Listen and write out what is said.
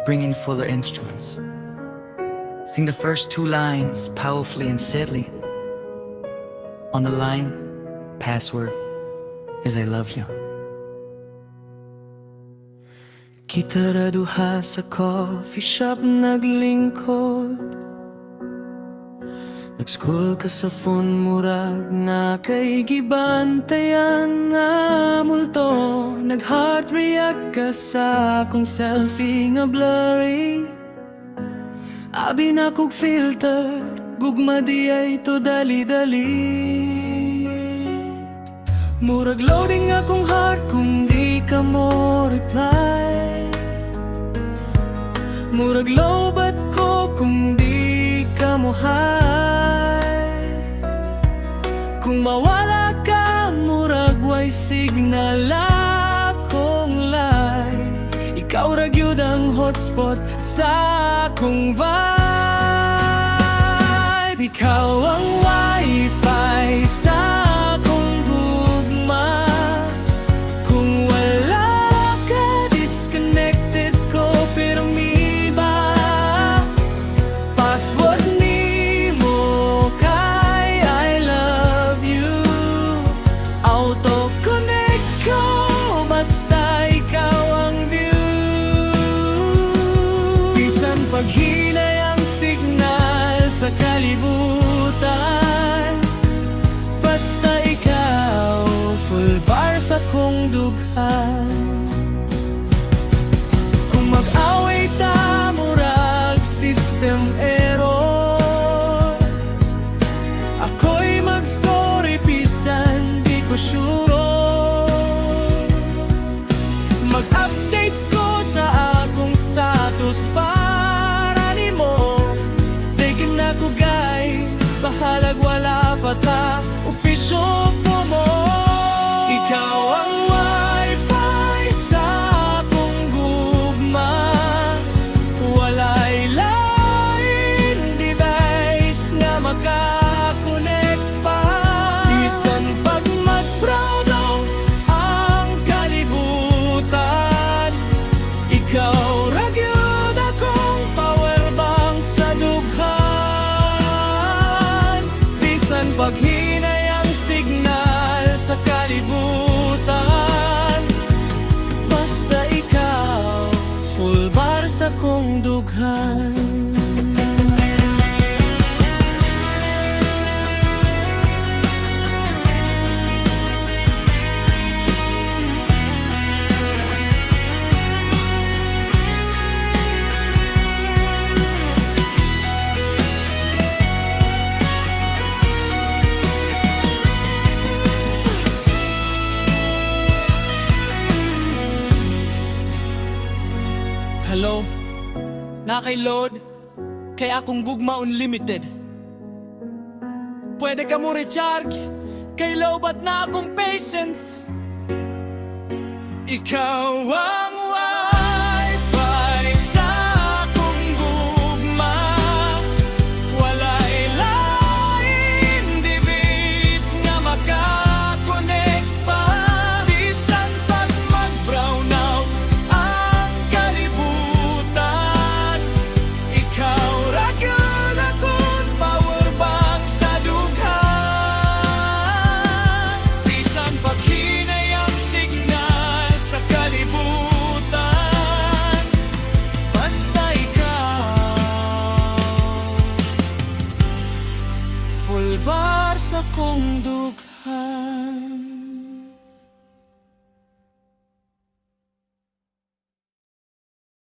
bring in fuller instruments. Sing the first two lines powerfully and steadily. On the line, password is I love you. Kita duha sa coffee shop naglingkod. Nag-school ka sa phone murag na kay gibantayan nga multo. Nag-heart react ka sa akong selfie nga blurry. Abi na kog filter, gugma di ay to dali-dali. Murag loading akong heart kung di ka mo reply. Murag lobat ko kung di ka mo hi. Kung mawala ka, murag way signal akong life. Ikaw ra gyud ang hotspot sa akong vibe. Ikaw ang wifi sa akong gugma. Kung wala ka, disconnected ko pirmiba. Password nimo kay I love you. Auto-connect ko basta ikaw ang view. Bisan paghinay ang signal sa kalibutan, basta ikaw full bar sa kong dughan. Kung mag-away ta murag system error, ako'y mag-sorry bisan di ko sure. Mag-update ko sa akong status para nimo. Taken na ko guys, bahalag wala pa ta official promo. Ikaw ang wifi sa akong gugma. Walay line device nga makakonect pa. Bisan pag mag-brownout ang kalibutan, ikaw ra gyud akong power bank sa dughan. Bisan paghinay ang signal sa kalibutan, basta ikaw full bar sa kong dughan. Hello? Nakay-load? Kay akong gugma unlimited. Pwede ka mo recharge? Kay lobat na akong patience. Ikaw ang wifi sa akong gugma. Walay line device nga makakonect pa. Bisan pag mag-brownout ang kalibutan, ikaw ra gyud akong power bank sa dughan. Bisan paghinay ang signal sa kalibutan, basta ikaw full bar sa kong dughan.